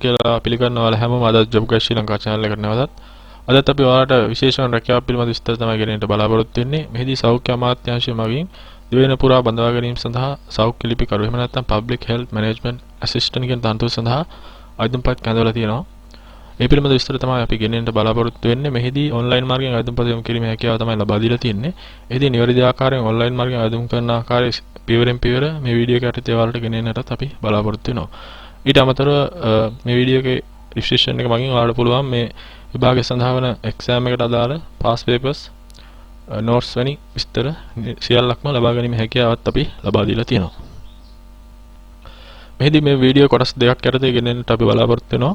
කියලා පිළිගන්නවා ඔයාලා හැමෝම අද ජොබ් ගයිඩ් ශ්‍රී ලංකා channel එකට නැවතත්. අදත් අපි ඔයාලට විශේෂයෙන් රැකියාව පිළිබඳ විස්තර තමයි ගෙනෙන්න බලාපොරොත්තු වෙන්නේ. මෙහිදී සෞඛ්‍ය අමාත්‍යාංශය මගින් දිවයින පුරා බඳවා ගැනීම සඳහා සෞඛ්‍ය ලිපිකරු එහෙම නැත්නම් public health management assistant කියන තනතුර සඳහා අයිදුම්පත් කැඳවලා තියෙනවා. මේ පිළිබඳ විස්තර තමයි අපි ගෙනෙන්න බලාපොරොත්තු වෙන්නේ. මෙහිදී ඔන්ලයින් මාර්ගයෙන් අයිදුම්පත් යොමු කිරීමේ හැකියාව තමයි ලබා දීලා තියෙන්නේ. එහිදී නිවැරදි ආකාරයෙන් ඔන්ලයින් මාර්ගයෙන් අයිදුම් කරන ආකාරය පියවරෙන් පියවර මේ වීඩියෝ එක යටතේ ඔයාලට ගෙනෙන්නටත් අපි බලාපොරොත්තු වෙනවා. ඊට අමතරව මේ වීඩියෝ එකේ ඩිස්ක්‍රිප්ෂන් එක මගින් ඔයාලට පුළුවන් මේ විභාගය සඳහා වන එක්සෑම් එකට අදාළ පාස් පේපර්ස් notes වැනි විස්තර සියල්ලක්ම ලබා ගැනීම හැකියාවත් අපි ලබා දීලා තියෙනවා. මෙහිදී මේ වීඩියෝ කොටස් දෙකක් යටතේ ගෙනෙන්නට අපි බලාපොරොත්තු වෙනවා.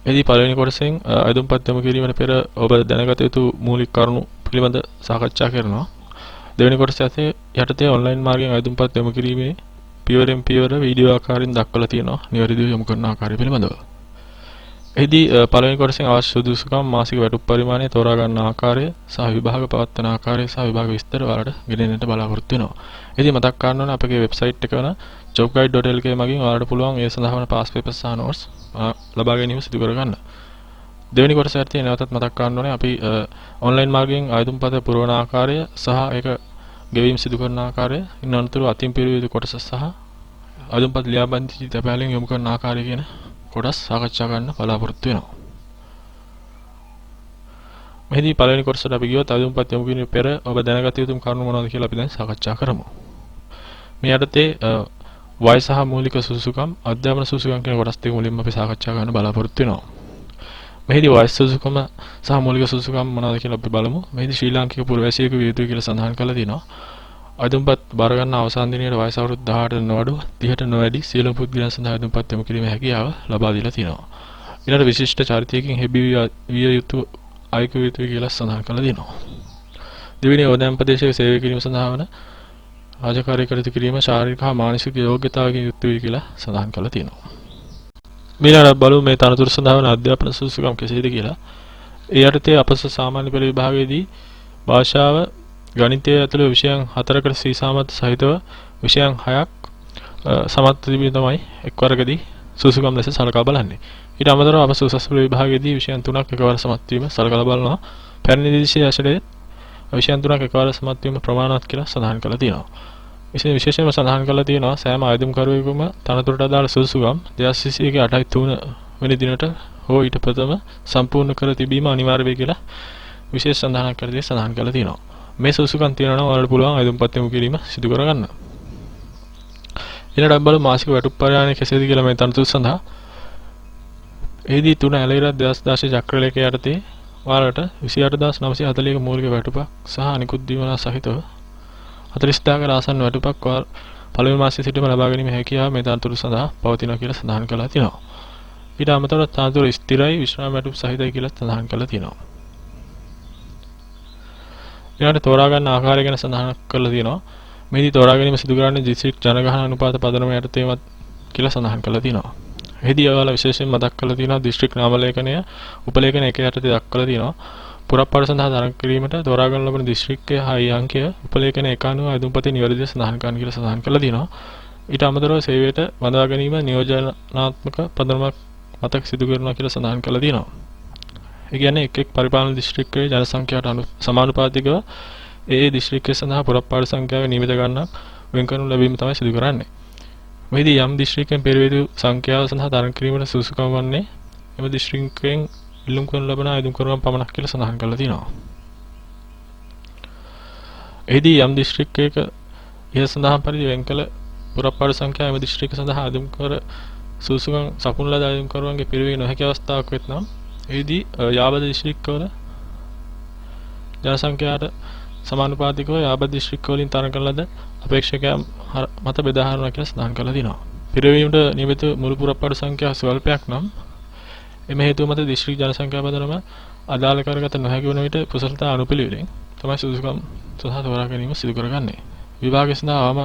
මෙහිදී පළවෙනි කොටසෙන් අයිදුම්පත් යොමු කිරීමට පෙර ඔබ දැනගත යුතු මූලික කරුණු පිළිබඳ සාකච්ඡා කරනවා. දෙවෙනි කොටස යටතේ ඔන්ලයින් මාර්ගයෙන් අයිදුම්පත් යොමු කිරීමේ පියවරෙන් පියවර වීඩියෝ ආකාරයෙන් දක්වලා තියෙනවා නිවැරදිව යොමු කරන ආකාරය පිළිබඳව. එහිදී පළවෙනි කොටසෙන් අවශ්‍ය සුදුසුකම් මාසික වැටුප් පරිමාණය තෝරා ගන්න ආකාරය සහ විභාග පවත්වන ආකාරය සහ විභාග විස්තර ඔයාලට ගෙනෙන්නට බලාපොරොත්තු වෙනවා. එහිදී මතක් කරගන්න ඕන අපගේ වෙබ්සයිට් එක වන jobguide.lk මගින් ඔයාලට පුළුවන් ඒ සඳහා වන පාස් පේපර්ස් සහ notes ලබා ගැනීම සිදු කර ගන්න. දෙවෙනි කොටස යටතේ නැවතත් මතක් කරගන්න ඕනේ අපි ඔන්ලයින් මාර්ගයෙන් ආයුධම්පත පුරවන ආකාරය සහ ඒක ගෙවීම සිදු කරන ආකාරය ඉන් අනතුරු අතින් පිරුවිය යුතු කොටස සහ ආයුධම්පත ලියාපදිංචි තැපෑලෙන් යොමු කරන ආකාරය කියන කොටස් සාකච්ඡා කරන්න බලාපොරොත්තු වෙනවා. මෙහිදී පළවෙනි කොටසට අපි ගියොත් ආයුධම්පත යොමු කිරීම පෙර ඔබ දැනගත යුතු කරුණු මොනවද කියලා අපි දැන් සාකච්ඡා කරමු. මේ යටතේ වයස සහ මූලික සුසුකම් අධ්‍යාපන සුසුකම් කියන කොටස් දෙක මුලින්ම අපි සාකච්ඡා කරන්න බලාපොරොත්තු වෙනවා. මෙහිදී වයස සුසුකම සහ මූලික සුසුකම් මොනවද කියලා අපි බලමු. මෙහිදී ශ්‍රී ලාංකික පුරවැසියෙකු විය යුතුයි කියලා සඳහන් කරලා තියෙනවා. ආයුධම්පත් බාර ගන්න අවසන් දිනයේ වයස අවුරුදු 18ට නොඅඩු 30ට නොවැඩි සියලුම පුද්ගලයන් සඳහා ආයුධම්පත් යොමු කිරීමේ හැකියාව ලබා දීලා තියෙනවා. ඊළඟ විශිෂ්ට චරිතයකින් හෙබි විය යුතු අයෙකු විය යුතුයි කියලා සඳහන් කරලා තියෙනවා. දෙවෙනි ඕනෑම ප්‍රදේශයක සේවය කිරීම සඳහා වන රාජකාරී කටයුතු කිරීම ශාරීරික හා මානසික යෝග්‍යතාවකින් යුක්ත වේ කියලා සඳහන් කරලා තියෙනවා. ඊළඟට බලමු මේ තනතුරු සඳහා වන අධ්‍යාපන සුසුකම් කෙසේද කියලා. ඒ යටතේ අපස සාමාන්‍ය පෙළ විභාගයේදී භාෂාව ගණිතය ඇතුළු විෂයන් 4කට සී සාමත් සහිතව විෂයන් 6ක් සමත් තිබීම තමයි එක් වරකදී සුසුකම් ලෙස සලකා බලන්නේ. ඊට අමතරව අපස උසස් පෙළ විභාගයේදී විෂයන් 3ක් එකවර සමත් වීම සලකලා බලනවා. පැරණි දිශයේ ඇසලේ විෂයන් 3ක් එකවර සමත් වීම ප්‍රමාණවත් කියලා සඳහන් කරලා තියෙනවා. විශේෂයෙන්ම සඳහන් කරලා තියෙනවා සෑම ආයුධම්කරුවෙකුම තනතුරට අදාළ සුසුකම් 2021 8/3 වෙනි දිනට හෝ ඊට ප්‍රථම සම්පූර්ණ කර තිබීම අනිවාර්ය වේ කියලා විශේෂ සඳහනක් කරදී සඳහන් කරලා තියෙනවා. මේ සුසුකම් තියෙනවා නම් ඔයාලට පුළුවන් ආයුධම්පත් යොමු කිරීම සිදු කරගන්න. ඊළඟට බලමු මාසික වැටුප් පරිමාණය කෙසේද කියලා මේ තනතුරු සඳහා. එහිදී 3 ඇලයිර 2016 චක්‍රලේඛ යටතේ ඔයාලට 28941 මූලික වැටුපක් සහ අනිකුත් දීමනා සහිතව 40000ක ආසන්න වැටුපක් පළවෙනි මාසයේ සිටම ලබා ගැනීම හැකියාව මේ තනතුරු සඳහා පවතිනවා කියලා සඳහන් කරලා තියෙනවා. ඊට අමතරව තනතුරු ස්ථිරයි විශ්‍රාම වැටුප් සහිතයි කියලා සඳහන් කරලා තියෙනවා. ඊළඟට තෝරා ගන්න ආකාරය ගැන සඳහන් කරලා තියෙනවා. මේදී තෝරා ගැනීම සිදු කරන්නේ දිස්ත්‍රික් ජනගහන අනුපාත පදනම යටතේවත් කියලා සඳහන් කරලා තියෙනවා. එහිදී ඔයාලා විශේෂයෙන් මතක් කරලා තියෙනවා දිස්ත්‍රික් නාම ලේඛනය උපලේඛන 1 යටතේ දක්වලා තියෙනවා. පුරප්පාඩු සඳහා තරඟ කිරීමට තෝරා ගන්න ලබන දිස්ත්‍රික්කයේ හයි අංකය උපලේඛන 1 අනුව ආයුධම්පතේ නිවැරදිව සඳහන් කරන්න කියලා සඳහන් කරලා තියෙනවා. ඊට අමතරව සේවයට බඳවා ගැනීම නියෝජනාත්මක පදනමක් මතක සිදු කරනවා කියලා සඳහන් කරලා තියෙනවා. ඒ කියන්නේ එක් පරිපාලන දිස්ත්‍රික්කයේ ජනසංඛ්‍යාවට සමානුපාතිකව ඒ දිස්ත්‍රික්කය සඳහා පුරප්පාඩු සංඛ්‍යාව නියමිත ගණනක් වෙන් කරනු ලැබීම තමයි සිදු කරන්නේ. මෙහිදී යම් දිස්ත්‍රික්කයෙන් පෙරවිය යුතු සංඛ්‍යාව සඳහා තරඟ කිරීමට සුසුකම් වන්නේ එම දිස්ත්‍රික්කයෙන් ඉල්ලුම් කරන ලබන ආයුධම්කරුවන් පමණක් කියලා සඳහන් කරලා තියෙනවා. එහිදී යම් දිස්ත්‍රික්කයක ඉහත සඳහන් පරිදි වෙන් කළ පුරප්පාඩු සංඛ්‍යාව එම දිස්ත්‍රික්ක සඳහා ආයුධම්කර සුසුකම් සපුන් ලද ආයුධම්කරුවන්ගේ පිරිවීම නොහැකි අවස්ථාවක් වෙත්නම් එහිදී යාබද දිස්ත්‍රික්කවල ජනසංඛ්‍යාවට සමානුපාතිකව යාබද දිස්ත්‍රික්කවලින් තරඟ කළ ලද අපේක්ෂකයන් මත බෙදා හරිනවා කියලා සඳහන් කරලා තියෙනවා. පිරිවීමට නියමිත මුළු පුරප්පාඩු සංඛ්‍යාව ස්වල්පයක් නම් එම හේතුව මත දිස්ත්‍රික් ජනසංඛ්‍යා පදනම අදාළ කරගත නොහැකි වන විට කුසලතා අනුපිළිවෙලින් තමයි සුසුකම් සඳහා තෝරා ගැනීම සිදු කරගන්නේ. විභාගය සඳහා අවම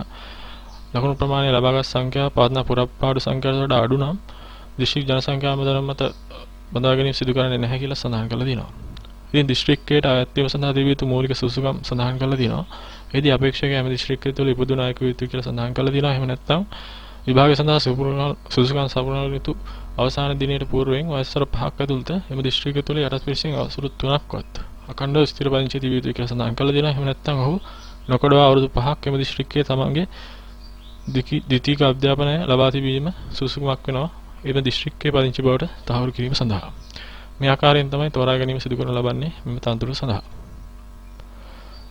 ලකුණු ප්‍රමාණය ලබාගත් සංඛ්‍යාව පවත්නා පුරප්පාඩු සංඛ්‍යාවට වඩා අඩු නම් දිස්ත්‍රික් ජනසංඛ්‍යා පදනම මත බඳවා ගැනීම සිදු කරන්නේ නැහැ කියලා සඳහන් කරලා තියෙනවා. ඉතින් දිස්ත්‍රික්කයට අයත් වීම සඳහා තිබිය යුතු මූලික සුසුකම් සඳහන් කරලා තියෙනවා. එහිදී අපේක්ෂකයා හැම දිස්ත්‍රික්කය තුළ ඉපදුණු අයෙකු යුතුයි කියලා සඳහන් කරලා තියෙනවා. එහෙම නැත්නම් විභාගය සඳහා සුසුකම් සපුරන යුතු අවසාන දිනයට పూర్වයෙන් වසර 5ක් ඇතුළත එම දිස්ත්‍රික්කය තුළ යටත් පිරිසෙන් අවුරුදු 3ක්වත් අඛණ්ඩව ස්ථිර පදිංචි තිබිය යුතුයි කියලා සඳහන් කළා දෙනවා. එහෙම නැත්නම් ඔහු නොකඩවා අවුරුදු 5ක් එම දිස්ත්‍රික්කයේ තමන්ගේ ද්විතීයික අධ්‍යාපනය ලබා තිබීම සුසුකමක් වෙනවා එම දිස්ත්‍රික්කයේ පදිංචි බවට තහවුරු කිරීම සඳහා. මේ ආකාරයෙන් තමයි තෝරා ගැනීම සිදු කරන ලබන්නේ මෙම තනතුර සඳහා.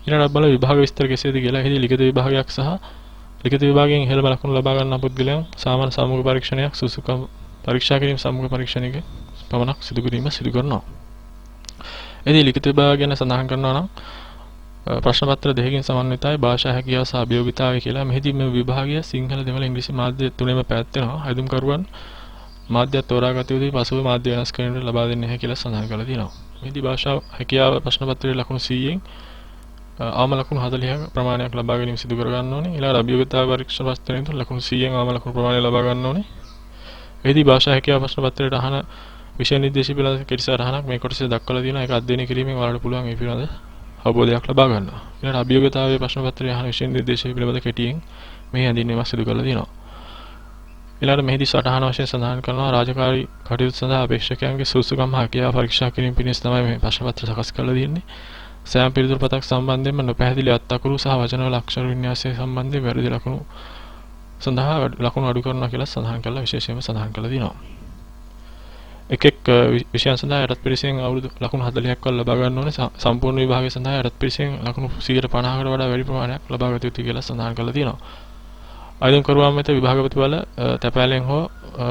ඊළඟට බල විභාග විස්තර කෙසේද කියලා. එහිදී ලිඛිත විභාගයක් සහ ලිඛිත විභාගයෙන් ඉහළම ලකුණු ලබා ගන්නා පුද්ගලයන් සාමාන්‍ය සමුග පරීක්ෂණයක් සුසුකම් පරීක්ෂා කිරීම සමුග පරීක්ෂණයක පමණක් සිදු කරනවා. එහිදී ලිඛිත විභාග ගැන සඳහන් කරනවා නම් ප්‍රශ්න පත්‍ර දෙකකින් සමන්විතයි භාෂා හැකියාව සහ අභියෝගිතාවය කියලා. මෙහිදී මේ විභාගය සිංහල දෙමළ ඉංග්‍රීසි මාධ්‍ය තුනේම පැවැත්වෙනවා. අයදුම්කරුවන් මාධ්‍ය තෝරාගත යුතුයි. පසුව මාධ්‍ය වෙනස් කිරීමට ලබා දෙන්නේ නැහැ කියලා සඳහන් කරලා තියෙනවා. මෙහිදී භාෂා හැකියාව ප්‍රශ්න පත්‍රයේ ලකුණු 100න් ආම ලකුණු 40ක ප්‍රමාණයක් ලබා ගැනීම සිදු කර ගන්න ඕනේ. ඊළඟ අභියෝගිතාව පරීක්ෂා පත්‍රයෙන් තුන ලකුණු 100න් ආම ලකුණු ප්‍රමාණය ලබා ගන්න ඕනේ. එහිදී භාෂා හැකියාව ප්‍රශ්න පත්‍රයට අහන විෂය නිර්දේශ පිළිබඳ කෙටිසරහනක් මේ කොටසේ දක්වලා තියෙනවා. ඒක අධ්‍යයනය කිරීමෙන් ඔයාලට පුළුවන් ඒ පිළිබඳ අවබෝධයක් ලබා ගන්නවා. ඊළඟ අභියෝගිතාවයේ ප්‍රශ්න පත්‍රයේ අහන විෂය නිර්දේශය පිළිබඳ කෙටියෙන් මේ හැඳින්වීමක් සිදු කරලා තියෙනවා. ඊළඟ මෙහිදී සටහන වශයෙන් සඳහන් කරනවා රාජකාරී කටයුතු සඳහා අපේක්ෂකයන්ගේ සුසුකම් හැකියාව පරීක්ෂා කිරීම පිණිස තමයි මේ ප්‍රශ්න පත්‍ර සකස් කරලා තියෙන්නේ. සෑම පිළිතුරු පතක් සම්බන්ධයෙන්ම නොපැහැදිලි අත්අකුරු සහ වචනවල අක්ෂර වින්‍යාසය සම්බන්ධයෙන් වැරදි ලකුණු සඳහා ලකුණු අඩු කරනවා කියලා සඳහන් කරලා විශේෂයෙන්ම සඳහන් කරලා තියෙනවා. එක් විෂයන් සඳහා යටත් පිරිසෙන් අවුරුදු ලකුණු 40ක් වල ලබා ගන්න ඕනේ. සම්පූර්ණ විභාගය සඳහා යටත් පිරිසෙන් ලකුණු 150කට වඩා වැඩි ප්‍රමාණයක් ලබා ගත යුතුයි කියලා සඳහන් කරලා තියෙනවා. අයදුම්කරුවන් වෙත විභාග ප්‍රතිඵල තැපෑලෙන් හෝ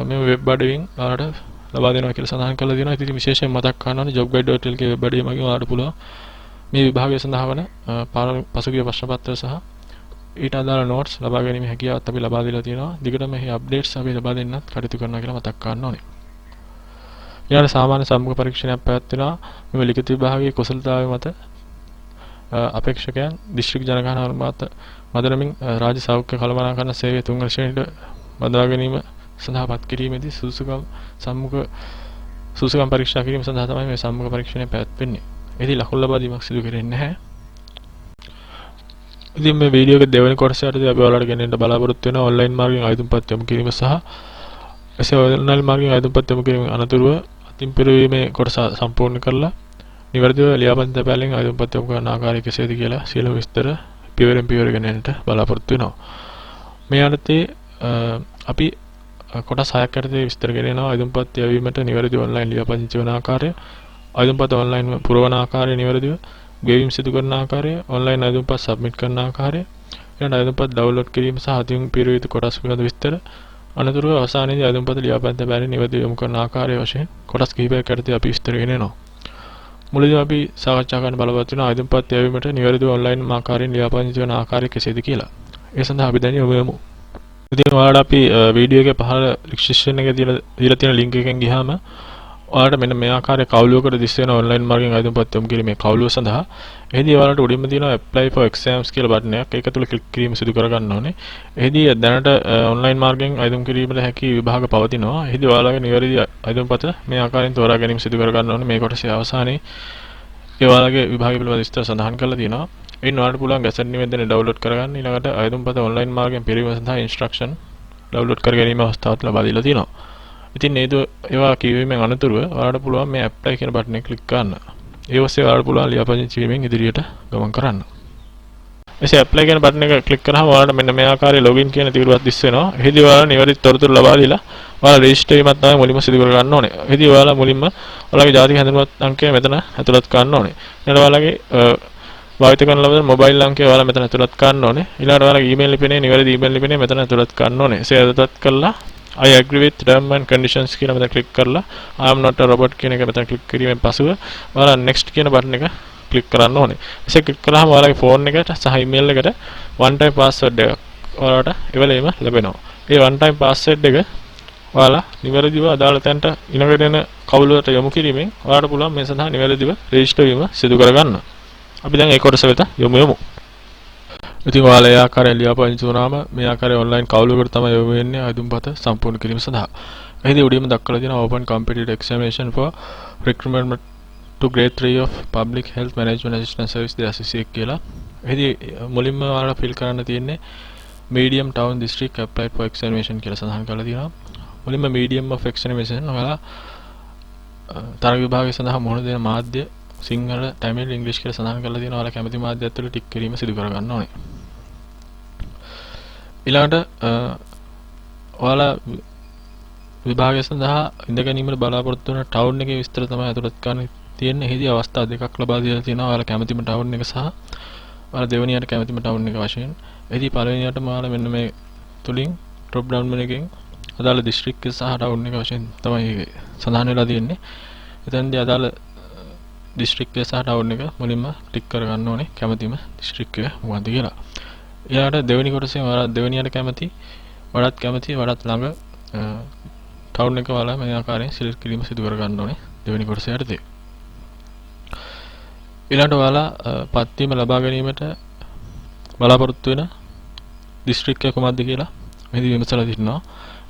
මේ වෙබ් අඩවියෙන් ඔයාලට ලබා දෙනවා කියලා සඳහන් කරලා තියෙනවා. ඉතින් විශේෂයෙන් මතක් කරන්න ඕනේ jobguide.lk වෙබ් අඩවිය මගින් ඔයාලට පුළුවන් මේ විභාගය සඳහා වන පසුගිය ප්‍රශ්න පත්‍ර සහ ඊට අදාළ නෝට්ස් ලබා ගැනීම හැකියාවත් අපි ලබා දීලා තියෙනවා. දිගටම මේ අප්ඩේට්ස් අපි ලබා දෙන්නත් කටයුතු කරනවා කියලා මතක් කරන්න ඕනේ. ඊළඟ සාමාන්‍ය සම්මුඛ පරීක්ෂණයක් පැවැත්වෙනවා. මෙම ලිඛිත විභාගයේ කුසලතාවය මත අපේක්ෂකයන් දිස්ත්‍රික් ජනගහන මදනමින් රාජ්‍ය සෞඛ්‍ය කළමනාකරණ සේවය තුන්වන ශ්‍රේණියට බඳවා ගැනීම සඳහා පත් කිරීමේදී සුසුකම් පරීක්ෂා කිරීම සඳහා තමයි මේ සම්මුඛ පරීක්ෂණය පැවැත්වෙන්නේ. එහිදී ලකුණු ලබා දීමක් සිදු කෙරෙන්නේ නැහැ. ඉතින් මේ වීඩියෝ එකේ දෙවෙනි කොටසට අපි ඔයාලට ගෙනෙන්න බලාපොරොත්තු වෙනවා ඔන්ලයින් මාර්ගයෙන් අයදුම්පත් යොමු කිරීම සහ එසේ ඔන්ලයින් මාර්ගයෙන් අයදුම්පත් යොමු කිරීම අනතුරුව අතින් පෙරවීමේ කොටස සම්පූර්ණ කරලා නිවැරදිව ලියාපදිංචි තැපෑලෙන් අයදුම්පත් යොමු කරන ආකාරය කෙසේද කියලා සියලු විස්තර පියවරෙන් පියවර ගෙනෙන්නට බලාපොරොත්තු වෙනවා. මේ යටතේ අපි කොටස් 6ක් යටතේ විස්තර ගෙනෙනවා. අයදුම්පත් යැවීමට නිවැරදි ඔන්ලයින් ලියාපදිංචි වන ආකාරය, අයදුම්පත් ඔන්ලයින් පුරවන ආකාරය, නිවැරදිව ගෙවීම් සිදු කරන ආකාරය, ඔන්ලයින් අයදුම්පත් සබ්මිට් කරන ආකාරය, ඊළඟ අයදුම්පත් ඩවුන්ලෝඩ් කිරීම සහ අතින් පිරවිය යුතු කොටස් පිළිබඳ විස්තර, අනතුරුව අවසානයේදී අයදුම්පත් ලියාපදිංචි තැපෑලෙන් නිවැරදිව යොමු කරන ආකාරය වශයෙන් කොටස් කිහිපයක් යටතේ අපි විස්තර ගෙනෙනවා. මුලදී අපි සාකච්ඡා කරන්න බලවත් වෙනවා අයදුම්පත් යැවීමට නිවැරදිව ඔන්ලයින් ආකාරයෙන් ලියාපදිංචි වන ආකාරය කෙසේද කියලා. ඒ සඳහා අපි දැන් යමු. ඉතින් ඔයාලට අපි වීඩියෝ එකේ පහළ ඩිස්ක්‍රිප්ෂන් එකේ දීලා තියෙන ලින්ක් එකෙන් ගියාම ඔයාලට මෙන්න මේ ආකාරයේ කවුලුවකට දිස් වෙන ඔන්ලයින් මාර්ගයෙන් අයදුම්පත් යොමු කිරීමේ කවුලුව සඳහා එහිදී ඔයාලට උඩින්ම තියෙනවා apply for exams කියලා බටන් එකක්. ඒක තුල ක්ලික් කිරීම සිදු කර ගන්න ඕනේ. එහිදී දැනට ඔන්ලයින් මාර්ගයෙන් අයදුම් කිරීමට හැකි විභාග පවතිනවා. එහිදී ඔයාලගේ නිවැරදි අයදුම්පත මේ ආකාරයෙන් තෝරා ගැනීම සිදු කර ගන්න ඕනේ. මේ කොටසේ අවසානයේ ඒ ඔයාලගේ විභාගය පිළිබඳ විස්තර සඳහන් කරලා තියෙනවා. එයින් ඔයාලට පුළුවන් ගැසට් නිවේදනය ඩවුන්ලෝඩ් කරගන්න. ඊළඟට අයදුම්පත ඔන්ලයින් මාර්ගයෙන් පිරීම සඳහා ඉන්ස්ට්‍රක්ෂන් ඩවුන්ලෝඩ් කර ගැනීම අවස්ථාවත් ලබා දීලා තියෙනවා. ඉතින් ඒවා කියවීමෙන් අනතුරුව ඔයාලට පුළුවන් මේ apply කියන බටන් එක ක්ලික් කරන්න. ඒ ඔස්සේ ඔයාලට පුළුවන් ලියාපදිංචි කිරීමෙන් ඉදිරියට ගමන් කරන්න. එසේ apply කියන බටන් එක ක්ලික් කරාම ඔයාලට මෙන්න මේ ආකාරයේ login කියන තීරුවක් දිස් වෙනවා. එහිදී ඔයාලා නිවැරදි තොරතුරු ලබා දීලා ඔයාලා රෙජිස්ටර් වීමක් තමයි මුලින්ම සිදු කර ගන්න ඕනේ. එහිදී ඔයාලා මුලින්ම ඔයාලගේ ජාතික හැඳුනුමත් අංකය මෙතන ඇතුළත් කරන්න ඕනේ. ඊළඟට ඔයාලගේ භාවිත කරන ලබන මොබයිල් අංකය ඔයාලා මෙතන ඇතුළත් කරන්න ඕනේ. ඊළඟට ඔයාලගේ ඊමේල් ලිපිනේ නිවැරදි ඊමේල් ලිපිනේ මෙතන ඇතුළත් කරන්න ඕනේ. එසේ ඇතුළත් කළා I agree with terms and conditions කියලා මෙතන ක්ලික් කරලා I am not a robot කියන එක මෙතන ක්ලික් කිරීමෙන් පසුව ඔයාලා next කියන බටන් එක ක්ලික් කරන්න ඕනේ. එසේ ක්ලික් කරාම ඔයාලගේ ෆෝන් එකට සහ ඊමේල් එකට one time password එකක් ඔයාලට එවෙලෙම ලැබෙනවා. ඒ one time password එක ඔයාලා නිවැරදිව අදාළ තැනට ඉනකට එන කවුලුවට යොමු කිරීමෙන් ඔයාලට පුළුවන් මේ සඳහා නිවැරදිව රෙජිස්ටර් වීම සිදු කරගන්න. අපි දැන් ඒ කොටස වෙත යමු. ඉතින් ඔයාලා ඒ ආකාරයෙන් ලියාපදිංචි වුණාම මේ ආකාරයේ ඔන්ලයින් කවුලුවකට තමයි යොමු වෙන්නේ අයදුම්පත සම්පූර්ණ කිරීම සඳහා. එහිදී උඩින්ම දක්වලා තියෙනවා open competitive examination for recruitment to grade 3 of public health management assistant service the associate කියලා. එහිදී මුලින්ම ඔයාලා fill කරන්න තියෙන්නේ medium town district applied for examination කියලා සඳහන් කරලා තියෙනවා. මුලින්ම medium of examination ඔයාලා තරග විභාගය සඳහා මුහුණ දෙන මාධ්‍ය සිංහල, තමිල්, ඉංග්‍රීසි කියලා සඳහන් කරලා තියෙනවා. ඔයාලා කැමති මාධ්‍ය ඇතුළේ ටික් කිරීම සිදු කර ගන්න ඕනේ. ඊළඟට ඔයාලා විභාගය සඳහා ඉඳ ගැනීමට බලාපොරොත්තු වෙන ටවුන් එකේ විස්තර තමයි අතුලත් කරන්න තියෙන්නේ. එහිදී අවස්ථා දෙකක් ලබා දීලා තියෙනවා. ඔයාලා කැමතිම ටවුන් එක සහ ඔයාලා දෙවෙනියට කැමතිම ටවුන් එක වශයෙන්. එහිදී පළවෙනියටම ඔයාලා මෙන්න මේ තුලින් drop down menu එකෙන් අදාළ දිස්ත්‍රික්කය සහ ටවුන් එක වශයෙන් තමයි සඳහන් වෙලා තියෙන්නේ. එතෙන්දී අදාළ දිස්ත්‍රික්කය සහ ටවුන් එක මුලින්ම ටික් කර ගන්න ඕනේ. කැමතිම දිස්ත්‍රික්කය මොකක්ද කියලා. ඊළඟට දෙවෙනි කොටසේ ඔයාලා දෙවෙනියට කැමති වඩාත් ළඟ ටවුන් එක ඔයාලා මේ ආකාරයෙන් සිලෙක්ට් කිරීම සිදු කර ගන්න ඕනේ දෙවෙනි කොටසේ යටතේ. ඊළඟට ඔයාලා පත්වීම ලබා ගැනීමට බලාපොරොත්තු වෙන දිස්ත්‍රික්කය කොහොමද කියලා මෙහි විමසලා තිනවා.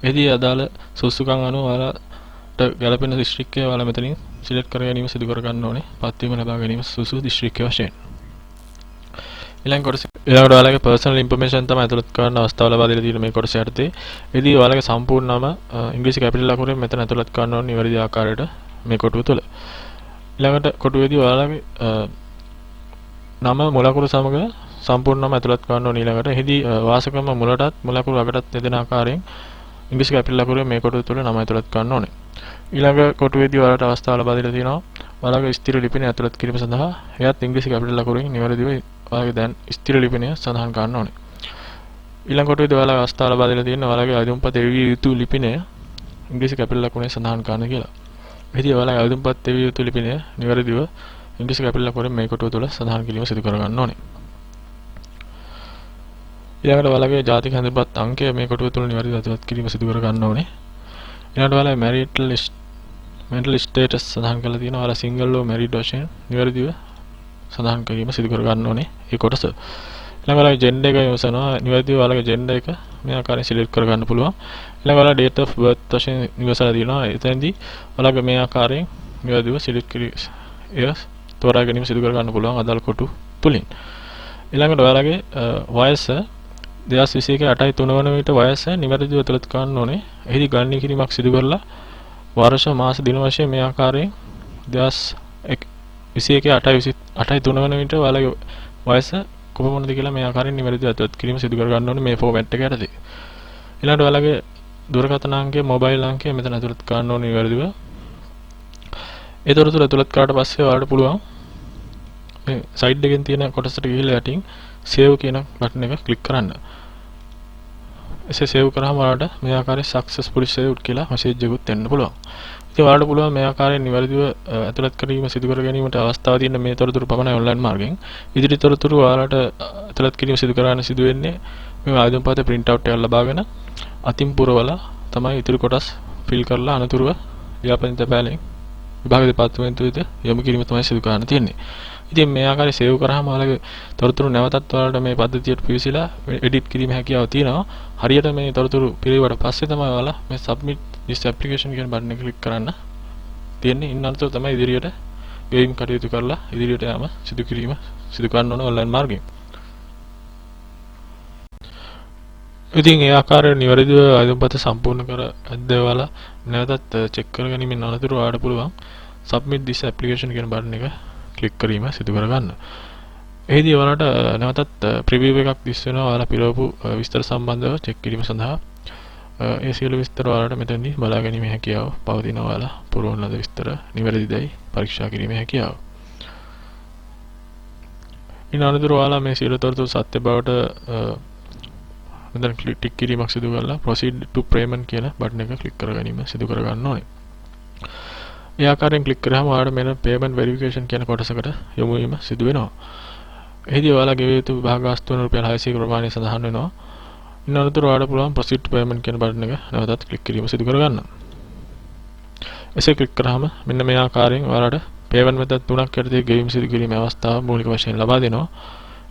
එහිදී අදාළ සුසුකම් අනුව ඔයාලට ගැළපෙන දිස්ත්‍රික්කය ඔයාලා මෙතනින් සිලෙක්ට් කර ගැනීම සිදු කර ගන්න ඕනේ පත්වීම ලබා ගැනීම සුසු දිස්ත්‍රික්කය වශයෙන්. ඊළඟට ඔයාලගේ personal information තමයි ඇතුළත් කරන්න අවස්ථාව ලබා දීලා තියෙන මේ කොටස යටතේ. එදී ඔයාලගේ සම්පූර්ණ නම ඉංග්‍රීසි කැපිටල් අකුරෙන් මෙතන ඇතුළත් කරන්න ඕනේ නිවැරදි ආකාරයට මේ කොටුව තුළ. ඊළඟට කොටුවේදී ඔයාලගේ නම මුල අකුරු සමග සම්පූර්ණ නම ඇතුළත් කරන්න ඕනේ. ඊළඟට එහිදී වාසකම මුලටත් මුල අකුරු අගටත් යෙදෙන ආකාරයෙන් ඉංග්‍රීසි කැපිටල් අකුරෙන් මේ කොටුව තුළ නම ඇතුළත් කරන්න ඕනේ. ඊළඟ කොටුවේදී ඔයාලට අවස්ථාව ලබා දීලා තියෙනවා ඔයාලගේ ස්ථිර ලිපිනය ඇතුළත් කිරීම සඳහා එයත් ඉංග්‍රීසි කැපිටල් අකුරෙන් නිවැරදිව ඔයාලගේ දැන් ස්ථිර ලිපිනය සඳහන් කරන්න ඕනේ. ඊළඟ කොටුවේදී ඔයාලගේ අවස්ථාව ලබා දීලා තියෙනවා ඔයාලගේ ආයුම්පත එවිය යුතු ලිපිනය ඉංග්‍රීසි කැපිටල් අකුරෙන් සඳහන් කරන්න කියලා. එහිදී ඔයාලගේ ආයුම්පත එවිය යුතු ලිපිනය නිවැරදිව ඉංග්‍රීසි කැපිටල් අකුරෙන් මේ කොටුව තුළ සඳහන් කිරීම සිදු කර ගන්න ඕනේ. ඊළඟට ඔයාලගේ ජාතික හැඳින්පත් අංකය මේ කොටුව තුළ නිවැරදිව ඇතුළත් කිරීම සිදු කර ගන්න ඕනේ. ඊළඟට ඔයාලගේ mental status සඳහන් කරලා තියෙනවා. ඔයාලා single or married වශයෙන් නිවැරදිව සඳහන් කිරීම සිදු කර ගන්න ඕනේ මේ කොටස. ඊළඟට ඔයාලගේ gender එක යොසනවා. නිවැරදිව ඔයාලගේ gender එක මේ ආකාරයෙන් select කර ගන්න පුළුවන්. ඊළඟට ඔයාලා date of birth වශයෙන් නිවසලා තියෙනවා. එතෙන්දී ඔයාලගේ මේ ආකාරයෙන් නිවැරදිව select තෝරා ගැනීම සිදු කර ගන්න පුළුවන් අදාළ කොටු තුලින්. ඊළඟට ඔයාලගේ වයස 2021 8 3 වන විට වයස නිවැරදිව ඇතුළත් කරන්න ඕනේ. එහිදී ගණනය කිරීමක් සිදු කරලා වර්ෂ මාස දින වශයෙන් මේ ආකාරයෙන් 2021 8 3 වන විට ඔයාලගේ වයස කොපමණද කියලා මේ ආකාරයෙන් නිවැරදිව ඇතුළත් කිරීම සිදු කර ගන්න ඕනේ මේ ෆෝමැට් එක යටතේ. ඊළඟට ඔයාලගේ දුරකථන අංකය මොබයිල් අංකය මෙතන ඇතුළත් කරන්න ඕනේ නිවැරදිව. ඒ තොරතුරු ඇතුළත් කරාට පස්සේ ඔයාලට පුළුවන් මේ සයිඩ් එකෙන් තියෙන කොටසට ගිහිල්ලා යටින් save කියන බටන් එක ක්ලික් කරන්න. එසේ save කරාම ඔයාලට මේ ආකාරයෙන් successfully saved කියලා මැසේජ් එකකුත් එන්න පුළුවන්. ඉතින් ඔයාලට පුළුවන් මේ ආකාරයෙන් නිවැරදිව ඇතුළත් කිරීම සිදු කර ගැනීමට අවස්ථාව තියෙන මේ තොරතුරු පමණයි ඔන්ලයින් මාර්ගයෙන්. ඉදිරි තොරතුරු ඔයාලට ඇතුළත් කිරීම සිදු කරන්න සිදු වෙන්නේ මේ ආයුධ print out එකක් ලබාගෙන අතින් පුරවලා තමයි ඉතුරු කොටස් fill කරලා අනතුරුව ලියාපදිංචි තැපෑලෙන් විභාග දෙපාර්තමේන්තුවේද යොමු කිරීම තමයි සිදු කරන්න තියෙන්නේ. ඉතින් මේ ආකාරයෙන් සේව් කරාම ඔයාලගේ තොරතුරු නැවතත් ඔයාලට මේ පද්ධතියට පිවිසලා එඩිට් කිරීම හැකියාව තියෙනවා. හරියට මේ තොරතුරු පිළිවෙලට පස්සේ තමයි ඔයාලා මේ submit this application කියන බටන් එක ක්ලික් කරන්න තියෙන්නේ. ඉන්න අනතුරු තමයි ඉදිරියට ගෙවීම් කටයුතු කරලා ඉදිරියට යාම සිදු කරන්න ඕන ඔන්ලයින් මාර්ගයෙන්. ඉතින් ඒ ආකාරයෙන් නිවැරදිව ආයුධපත සම්පූර්ණ කර ඇද්ද ඔයාලා නැවතත් චෙක් කරගැනීමෙන් අනතුරු ඔයාලට පුළුවන් submit this application කියන බටන් එක ක්ලික් කිරීම සිදු කර ගන්න. එහිදී ඔයාලට නැවතත් ප්‍රිවිව් එකක් දිස් වෙනවා ඔයාලා පිරවපු විස්තර සම්බන්ධව චෙක් කිරීම සඳහා. ඒ සියලු විස්තර ඔයාලට මෙතනදී බලා ගැනීමේ හැකියාව පවතින ඔයාලා පුරවන ලද විස්තර නිවැරදිදයි පරීක්ෂා කිරීමේ හැකියාව. ඉන් අනතුරු ඔයාලා මේ සියලු තොරතුරු සත්‍ය බවට මෙතන ටික් කිරීමක් සිදු කරලා proceed to payment කියන බටන් එක ක්ලික් කර ගැනීම සිදු කර ගන්න ඕනේ. ඒ ආකාරයෙන් ක්ලික් කරාම ඔයාලට මෙන්න payment verification කියන කොටසකට යොමු වීම සිදු වෙනවා. එහිදී ඔයාලා ගෙවිය යුතු විභාග ගාස්තු වෙන රුපියල් 600 ප්‍රමාණය සඳහන් වෙනවා. ඉන් අනතුරු ඔයාලට පුළුවන් proceed to payment කියන බටන් එක නැවතත් ක්ලික් කිරීම සිදු කර ගන්න. එසේ ක්ලික් කරාම මෙන්න මේ ආකාරයෙන් ඔයාලට payment method තුනක් යටතේ ගෙවීම සිදු කිරීමේ අවස්ථාව මූලික වශයෙන් ලබා දෙනවා.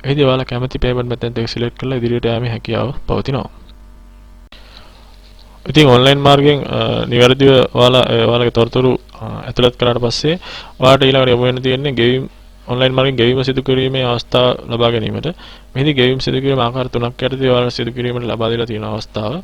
එහිදී ඔයාලා කැමති payment method එක select කරලා ඉදිරියට යාමේ හැකියාව පවතිනවා. ඉතින් ඔන්ලයින් මාර්ගයෙන් නිවැරදිව ඔයාලගේ තොරතුරු ඇතුළත් කරාට පස්සේ ඔයාලට ඊළඟට යොමු වෙන්න තියෙන්නේ ගෙවීම් ඔන්ලයින් මාර්ගයෙන් ගෙවීම සිදු කිරීමේ අවස්ථාව ලබා ගැනීමට. මෙහිදී ගෙවීම් සිදු කිරීම ආකාර තුනක් යටතේ ඔයාලට සිදු කිරීමට ලබා දීලා තියෙන අවස්ථාව.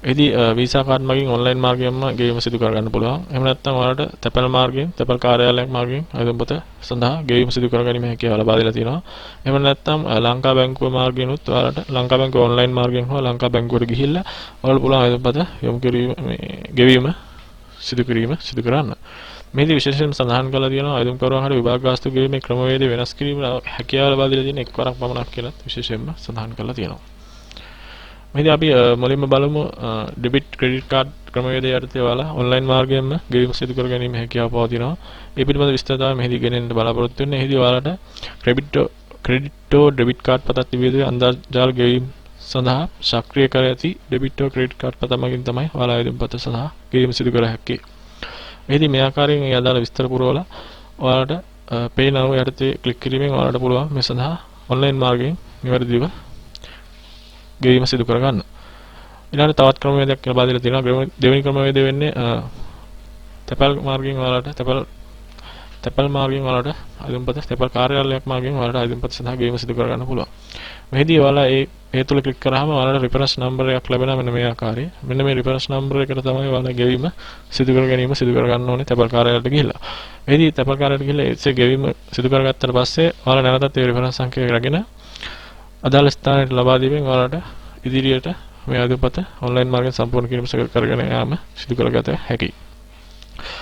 එහිදී වීසා කාඩ් මගින් ඔන්ලයින් මාර්ගයෙන්ම ගෙවීම සිදු කර ගන්න පුළුවන්. එහෙම නැත්නම් ඔයාලට තැපැල් මාර්ගයෙන්, තැපැල් කාර්යාලයක් මාර්ගයෙන් අයදුම් පොත සඳහා ගෙවීම සිදු කර ගැනීම හැකියාව ලබා දීලා තියෙනවා. එහෙම නැත්නම් ලංකා බැංකුව මාර්ගයෙන්ුත් ඔයාලට ලංකා බැංකුව ඔන්ලයින් මාර්ගයෙන් හෝ ලංකා බැංකුවට ගිහිල්ලා ඔයාලට පුළුවන් අයදුම් පොත යොමු කිරීම ගෙවීම සිදු කරන්න. මේදී විශේෂයෙන් සඳහන් කරලා තියෙනවා අයදුම්කරුවන් හර විභාග ගාස්තු ගෙවීමේ ක්‍රමවේදය වෙනස් කිරීම හැකියාව ලබා දීලා තියෙන එක්වරක් පමණක් කියලා විශේෂයෙන්ම සඳහන් කරලා තියෙනවා. මේදී අපි මුලින්ම බලමු ඩෙබිට් ක්‍රෙඩිට් කාඩ් ක්‍රමවේදය යටතේ ඔයාලා ඔන්ලයින් මාර්ගයෙන්ම ගෙවීම සිදු කර ගැනීම හැකියාව පවතිනවා. ඒ පිළිබඳ විස්තර තමයි මෙහිදී ගෙනෙන්න බලාපොරොත්තු වෙන්නේ. එහිදී ඔයාලට ක්‍රෙඩිට් ඩෙබිට් කාඩ් පතක් තිබියදී අන්තර්ජාල ගෙවීම සඳහා සක්‍රිය කර ඇති ඩෙබිට් ක්‍රෙඩිට් කාඩ් පත මගින් තමයි ඔයාලා අයදුම් පත සඳහා ගෙවීම සිදු කර හැක්කේ. මෙහිදී මේ ආකාරයෙන් ඒ අදාළ විස්තර පුරවලා ඔයාලට pay now යටතේ ක්ලික් කිරීමෙන් ඔයාලට පුළුවන් මේ සඳහා ඔන්ලයින් මාර්ගයෙන් නිවැරදිව ගෙවීම සිදු කරගන්න. ඊළඟට තවත් ක්‍රමවේදයක් ලබා දීලා තියෙනවා. දෙවෙනි ක්‍රමවේදය වෙන්නේ තැපැල් මාර්ගයෙන් ඔයාලට තැපැල් මාර්ගයෙන් ඔයාලට අයදුම් පත තැපැල් කාර්යාලයක් මාර්ගයෙන් ඔයාලට අයදුම් පත සඳහා ගෙවීම සිදු කරගන්න පුළුවන්. මෙහිදී ඔයාලා ඒ තුල ක්ලික් කරාම ඔයාලට රිෆරන්ස් නම්බර් එකක් ලැබෙනවා මෙන්න මේ ආකාරයේ. මෙන්න මේ රිෆරන්ස් නම්බර් එකට තමයි ඔයාලා ගෙවීම සිදු කරගන්න ඕනේ තැපැල් කාර්යාලයට ගිහිල්ලා. මෙහිදී තැපැල් කාර්යාලයට ගිහිල්ලා ඒ ගෙවීම සිදු කරගත්තට පස්සේ ඔයාලා නැවතත් ඒ රිෆරන්ස් සංඛ්‍යාව රැගෙන අදාළ ස්ථානයට ලබා දීමෙන් ඔයාලට ඉදිරියට මේ අයදුම් පත ඔන්ලයින් මාර්ගයෙන් සම්පූර්ණ කිරීම කරගෙන යාම සිදු කරගත හැකියි.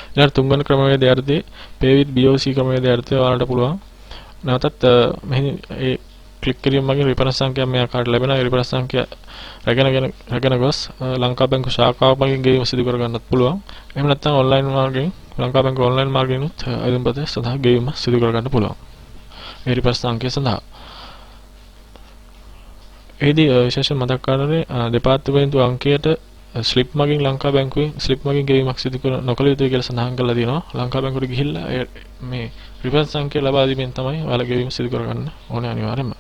ඊළඟ තුන්වන ක්‍රමවේදය යටතේ pay with BOC ක්‍රමවේදය යටතේ ඔයාලට පුළුවන් නැවතත් මෙහි ඒ ක්ලික් කිරීම මගින් රිෆරන්ස් සංඛ්‍යාව මේ ආකාරයට ලැබෙනවා. ඒ රිෆරන්ස් සංඛ්‍යාව රැගෙන ගොස් ලංකා බැංකුව ශාඛාව මගින් ගෙවීම සිදු කර ගන්නත් පුළුවන්. එහෙම නැත්නම් ඔන්ලයින් මාර්ගයෙන් ලංකා බැංකුව ඔන්ලයින් මාර්ගයෙන් උත් අයදුම් පත සඳහා ගෙවීම සිදු කර ගන්න පුළුවන්. මේ රිෆරන්ස් සංඛ්‍යාව සඳහා එහිදී විශේෂයෙන් මතක් කරන්නේ දෙපාර්තමේන්තු අංකයට ස්ලිප් මගින් ලංකා බැංකුවෙන් ස්ලිප් මගින් ගෙවීමක් සිදු කර නොකළ යුතුයි කියලා සඳහන් කරලා තියෙනවා. ලංකා බැංකුවට ගිහිල්ලා මේ රිෆරන්ස් සංඛ්‍යාව ලබා දීමෙන් තමයි ඔයාලා ගෙවීම සිදු කරගන්න ඕනේ අනිවාර්යයෙන්ම.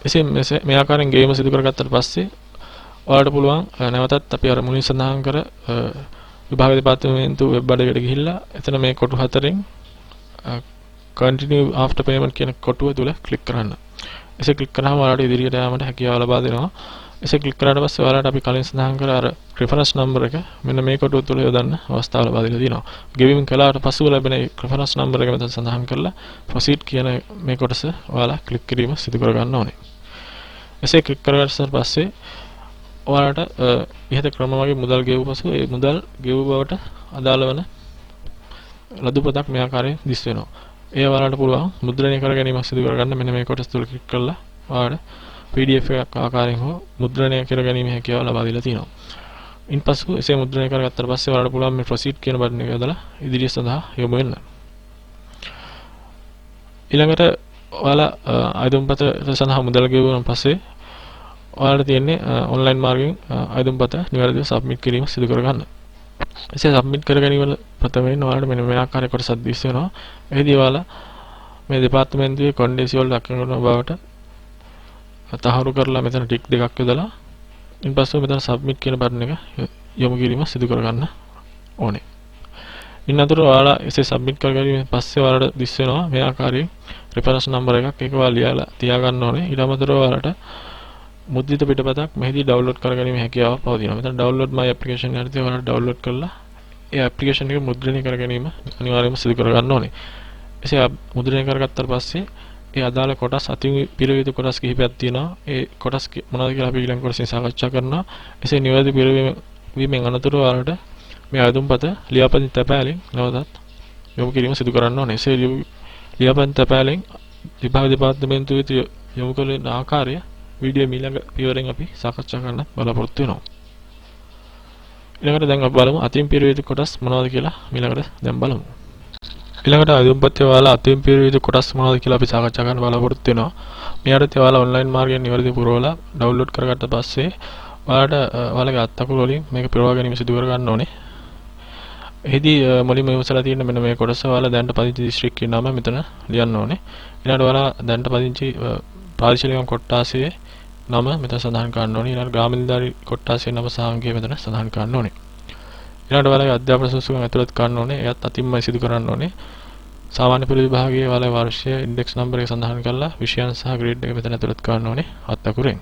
එසේ මේ ආකාරයෙන් ගෙවීම සිදු කරගත්තට පස්සේ ඔයාලට පුළුවන් නැවතත් අපි අර මුලින් සඳහන් කර විභාග දෙපාර්තමේන්තු වෙබ් අඩවියට ගිහිල්ලා එතන මේ කොටු හතරෙන් continue after payment කියන කොටුව තුල ක්ලික් කරන්න. එසේ ක්ලික් කරාම ඔයාලට ඉදිරියට යාමට හැකියාව ලබා දෙනවා. එසේ ක්ලික් කරාට පස්සේ ඔයාලට අපි කලින් සඳහන් කර අර රෙෆරන්ස් නම්බර් එක මෙන්න මේ කොටුව තුල යොදන්න අවස්ථාව ලබා දීලා තියෙනවා. ගෙවීම කළාට පසුව ලැබෙන රෙෆරන්ස් නම්බර් එක මෙතන සඳහන් කරලා proceed කියන මේ කොටස ඔයාලා ක්ලික් කිරීම සිදු කර ගන්න ඕනේ. එසේ ක්ලික් කරගත්තාට පස්සේ ඔයාලට ඉහත ක්‍රම වගේ මුදල් ගෙවූ පසු ඒ මුදල් ගෙවූ බවට අදාළ වන ලදු පොතක් මේ ආකාරයෙන් දිස් වෙනවා. ඒ ඔයාලට පුළුවන් මුද්‍රණය කර ගැනීමක් සිදු කරගන්න මෙන්න මේ කොටස තුල ක්ලික් කරලා ඔයාලට PDF එකක් ආකාරයෙන් හෝ මුද්‍රණය කර ගැනීම හැකියාව ලබා දීලා තියෙනවා. ඉන්පසු එසේ මුද්‍රණය කරගත්තාට පස්සේ ඔයාලට පුළුවන් මේ proceed කියන බටන් එක යොදලා ඉදිරිය සඳහා යොමු වෙන්න. ඊළඟට ඔයාලා අයදුම් පත සඳහා මුදල් ගෙවුවන් පස්සේ ඔයාලට තියෙන්නේ ඔන්ලයින් මාර්ගයෙන් අයදුම් පත නිවැරදිව සබ්මිට් කිරීම සිදු කරගන්න. එසේ සබ්මිට් කර ගැනීම ප්‍රථමයෙන් ඔයාලට මෙන්න මේ ආකාරයේ කොටසක් දිස් වෙනවා. එහිදී ඔයාලා මේ දෙපාර්තමේන්තුවේ කොන්දේසි වල දක්වන බවට තහවුරු කරලා මෙතන ටික් දෙකක් යොදලා ඉන්පස්සෙ මෙතන සබ්මිට් කියන බටන් එක යොමු කිරීම සිදු කරගන්න ඕනේ. ඉන් අතර ඔයාලා එසේ සබ්මිට් කර ගැනීමෙන් පස්සේ ඔයාලට දිස් වෙනවා මේ ආකාරයෙන් රෙෆරන්ස් නම්බර් එකක්. ඒක ඔයාලා ලියලා තියාගන්න ඕනේ. ඊට අමතරව ඔයාලට මුද්‍රිත පිටපතක් මෙහිදී ඩවුන්ලෝඩ් කර ගැනීමේ හැකියාව පවතිනවා. මෙතන download my application යටතේ ඔයාලට ඩවුන්ලෝඩ් කරලා ඒ ඇප්ලිකේෂන් එක මුද්‍රණය කර ගැනීම අනිවාර්යයෙන්ම සිදු කර ගන්න ඕනේ. එසේ මුද්‍රණය කරගත්තාට පස්සේ ඒ අදාළ කොටස් අතින් පිරවිය යුතු කොටස් කිහිපයක් තියෙනවා. ඒ කොටස් මොනවද කියලා අපි ඊළඟ කොටසින් සාකච්ඡා කරනවා. එසේ නිවැරදි පිරවීමෙන් අනතුරුව ඔයාලට මේ අයදුම් පත ලියාපදිංචි තැපෑලෙන් නැවතත් යොමු කිරීම සිදු කරන්න ඕනේ. එසේ ලියාපදිංචි තැපෑලෙන් විභාග දෙපාර්තමේන්තුවේ යොමු කළ ආකාරය වීඩියෝ ඊළඟ පියවරෙන් අපි සාකච්ඡා කරන්න බලාපොරොත්තු වෙනවා. ඊළඟට දැන් අපි බලමු අතින් පිරවිය යුතු කොටස් මොනවද කියලා ඊළඟට දැන් බලමු. ඊළඟට අයදුම් පතේ ඔයාලා අතින් පිරවිය යුතු කොටස් මොනවද කියලා අපි සාකච්ඡා කරන්න බලාපොරොත්තු වෙනවා. මේ යටතේ ඔයාලා ඔන්ලයින් මාර්ගයෙන් නිවැරදිව පුරවලා ඩවුන්ලෝඩ් කරගත්ත පස්සේ ඔයාලට ඔයාලගේ අත්අකුරු වලින් මේක පිරවා ගැනීම සිදු කර ගන්න ඕනේ. එහිදී මුලින්ම ඉවසලා තියෙන මෙන්න මේ කොටස ඔයාලා දැනට පදිංචි දිස්ත්‍රික්කේ නම මෙතන ලියන්න ඕනේ. ඊළඟට ඔයාලා දැනට පදිංචි ප්‍රාදේශීය කොට්ටාසයේ නම මෙතන සඳහන් කරන්න ඕනේ. ඊළඟට ග්‍රාම නිලධාරී කොට්ටාසයේ නම සහ අංකය මෙතන සඳහන් කරන්න ඕනේ. ඊළඟට ඔයාලගේ අධ්‍යාපන සුසුකම් ඇතුළත් කරන්න ඕනේ. එයත් අතින්මයි සිදු කරන්න ඕනේ. සාමාන්‍ය පෙළ විභාගයේ ඔයාලගේ වර්ෂය ඉන්ඩෙක්ස් නම්බර් එක සඳහන් කරලා විෂයන් සහ ග්‍රේඩ් එක මෙතන ඇතුළත් කරන්න ඕනේ අත්අකුරෙන්.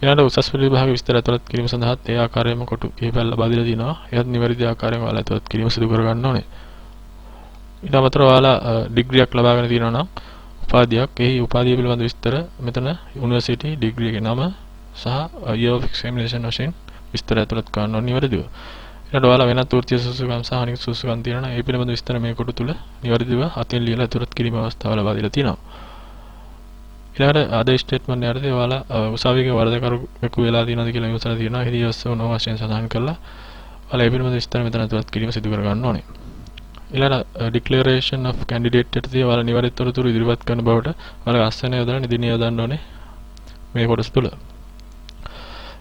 ඊළඟට උසස් පෙළ විභාග විස්තර ඇතුළත් කිරීම සඳහාත් ඒ ආකාරයෙන්ම කොටු කිහිපයක් ලබා දීලා තියෙනවා. එයත් නිවැරදි ආකාරයෙන් ඔයාලා ඇතුළත් කිරීම සිදු කර ගන්න ඕනේ. ඊට අමතරව ඔයාලා ඩිග්‍රියක් ලබාගෙන තියෙනවා නම් උපාධියක්, එහි උපාධිය පිළිබඳ විස්තර මෙතන යුනිවර්සිටි ඩිග්‍රියගේ නම සහ year of examination වශයෙන් විස්තර ඇතුළත් කරන්න ඕනේ නිවැරදිව. ඊට ඔයාලා වෙනත් වෘත්තීය සුසුකම් සහ අනිත් සුසුකම් තියෙනවා නම් ඒ පිළිබඳ විස්තර මේ කොටු තුල නිවැරදිව අතින් ලියලා ඇතුළත් කිරීම අවස්ථාව ලබා දීලා තියෙනවා. ඊළඟට අද ස්ටේට්මන්ට් එකේ ඔයාලා උසාවියේ වරදකරුවෙකු වෙලා තියෙනවද කියලා විමසලා තියෙනවා. එහිදී yes or no වශයෙන් සඳහන් කරලා ඔයාලා ඒ පිළිබඳ විස්තර මෙතන ඇතුළත් කිරීම සිදු කර ගන්න ඕනේ. ඊළඟ declaration of candidate යටතේ ඔයාලා නිවැරදි තොරතුරු ඉදිරිපත් කරන බවට ඔයාලා අස්සන යොදලා නිදිනිය යොදන්න ඕනේ මේ කොටස තුල.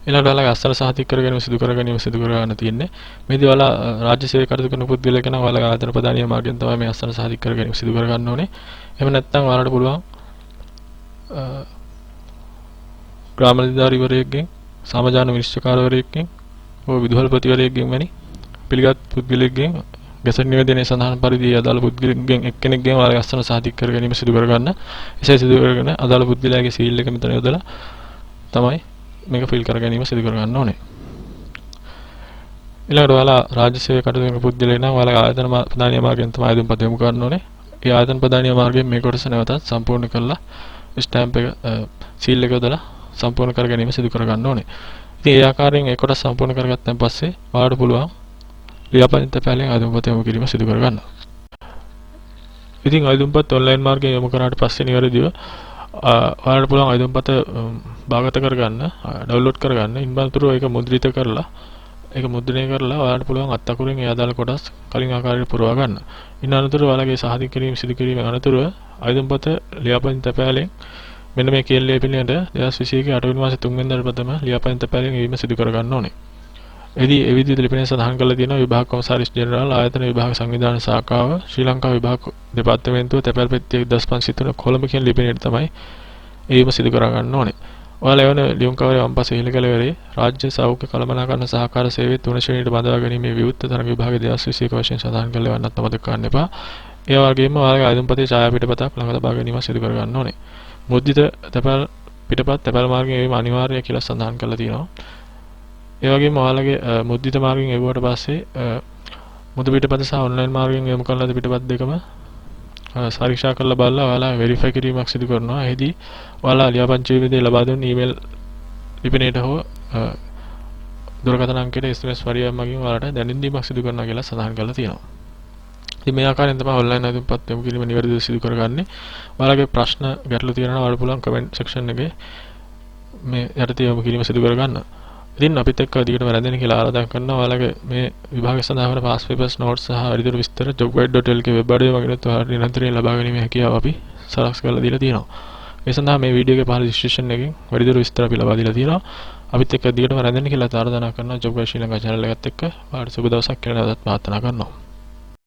ඊළඟට ඔයාලා අස්සන සහතික කර ගැනීම සිදු කර ගන්න තියෙන්නේ. මේදී ඔයාලා රාජ්‍ය සේවය කටයුතු කරන පුද්ගලයෙක් නම් ඔයාලා ආයතන ප්‍රදානීය මාර්ගයෙන් තමයි මේ අස්සන සහතික කර ගැනීම සිදු කර ගන්න ඕනේ. එහෙම නැත්නම් ඔයාලට පුළුවන් ග්‍රාම නිලධාරීවරයෙක්ගෙන්, සමාජාන විනිශ්චයකාරවරයෙක්ගෙන්, විදුහල්පතිවරයෙක්ගෙන් වැනි පිළිගත් පුද්ගලයෙක්ගෙන් ගැසට් නිවේදනයේ සඳහන් පරිදි අදාළ පුද්ගලයෙක්ගෙන් එක්කෙනෙක්ගෙන් ඔයාලා අස්සන සහතික කර ගැනීම සිදු කර ගන්න. එසේ සිදු කරගෙන අදාළ පුද්ගලයාගේ සීල් එක මෙතන යොදලා තමයි මේක ෆිල් කර ගැනීම සිදු කර ගන්න ඕනේ. ඊළඟට ඔයාලා රාජ්‍ය සේවය කටයුතු කරන පුද්ගලයෙක් නම් ඔයාලා ආයතන ප්‍රදානීය මාර්ගයෙන් තමයි ආයතනපත යොමු කරන්න ඕනේ. ඒ ආයතන ප්‍රදානීය මාර්ගයෙන් මේ කොටස නැවතත් සම්පූර්ණ කරලා ස්ටැම්ප් එක සීල් එක යොදලා සම්පූර්ණ කර ගැනීම සිදු කර ගන්න ඕනේ. ඉතින් ඒ ආකාරයෙන් ඒ කොටස සම්පූර්ණ කරගත්තන් පස්සේ ඔයාලට පුළුවන් ලියාපදිංචි තැපෑලෙන් ආයතනපත යොමු කිරීම සිදු කර ගන්න. ඉතින් ආයතනපත ඔන්ලයින් මාර්ගයෙන් යොමු කරාට පස්සේ නිවැරදිව ඔයාලට පුළුවන් ආයතනපත භාගත කරගන්න, ඩවුන්ලෝඩ් කරගන්න. ඉන්බන්තුරු ඒක මුද්‍රිත කරලා ඒක මුද්‍රණය කරලා ඔයාලට පුළුවන් අත් අකුරෙන් ඒ අදාළ කොටස් කලින් ආකාරයට පුරවා ගන්න. ඉන් අනතුරුව ඔයාලගේ සහතික කිරීම සිදු කිරීමෙන් අනතුරුව ආයතනපත ලියාපදිංචි තැපෑලෙන් මෙන්න මේ KLA පිළිවෙලට 2021 8 වෙනි මාසේ 3 වෙනිදාට ප්‍රථම ලියාපදිංචි තැපෑලෙන් එවීම සිදු කර ගන්න ඕනේ. එදී ඒ විදිහට ලිපිනය සඳහන් කරලා තියෙනවා විභාග කොමසාරිස් ජෙනරාල් ආයතන විභාග සංවිධාන ශාඛාව ශ්‍රී ලංකා විභාග දෙපාර්තමේන්තුව තැපැල් පෙට්ටිය 1503 කොළඹ කියන ලිපිනයට තමයි එවීම සිදු කර ගන්න ඕනේ. ඔයාලා එවන ලියුම් කවරේ වම්පස ඉහළ කෙළවරේ රාජ්‍ය සෞඛ්‍ය කළමනාකරණ සහකාර සේවයේ 3 ශ්‍රේණියට බඳවා ගැනීමේ විවෘත තරඟ විභාගයේ 2021 වශයෙන් සඳහන් කරලා එවන්නත් අමතක කරන්න එපා. ඒ වගේම ඔයාලගේ ආයතනපතේ ඡායා පිටපතක් ළඟ තබා ගැනීම සිදු කර ගන්න ඕනේ. මුද්‍රිත තැපැල් පිටපත් තැපැල් මාර්ගයෙන් එවීම අනිවාර්යයි කියලා සඳහන් කරලා තියෙනවා. ඒ වගේම ඔයාලගේ මුද්‍රිත මාර්ගයෙන් එවුවට පස්සේ මුද්‍ර පිටපත සහ ඔන්ලයින් මාර්ගයෙන් යොමු කරන ලද පිටපත් දෙකම පරීක්ෂා කරලා බලලා ඔයාලා වෙරිෆයි කිරීමක් සිදු කරනවා. එහිදී ඔයාලා ලියාපදිංචි විදිහේ ලබා දුන්න ඊමේල් ලිපිනයට හෝ දුරකථන අංකයට SMS වරියක් මගින් ඔයාලට දැනුම් දීමක් සිදු කරනවා කියලා සඳහන් කරලා තියෙනවා. ඉතින් මේ ආකාරයෙන් තමයි ඔන්ලයින් ආයතනපත් යොමු කිරීම නිවැරදිව සිදු කරගන්නේ. ඔයාලගේ ප්‍රශ්න ගැටලු තියෙනවා ඔයාලට පුළුවන් කමෙන්ට් සෙක්ෂන් එකේ මේ යටතේ යොමු කිරීම සිදු කරගන්න. ඉතින් අපිත් එක්ක දිගටම රැඳෙන්න කියලා ආරාධනා කරනවා. ඔයාලගේ මේ විභාගය සඳහා වන පාස් පේපර්ස් නොට්ස් සහ වැඩිදුර විස්තර jobguide.lk වෙබ් අඩවිය මගින් ඔයාලට නිරන්තරයෙන් ලබා ගැනීමේ හැකියාව අපි සලස් කරලා දීලා තියෙනවා. ඒ සඳහා මේ වීඩියෝ එකේ පහළ ඩිස්ක්‍රිප්ෂන් එකෙන් වැඩිදුර විස්තර අපි ලබා දීලා තියෙනවා. අපිත් එක්ක දිගටම රැඳෙන්න කියලා ආරාධනා කරනවා. jobguide ශ්‍රී ලංකා channel එකත් එක්ක ඔයාලට සුබ දවසක් කියලා නැවතත් ප්‍රාර්ථනා කරනවා.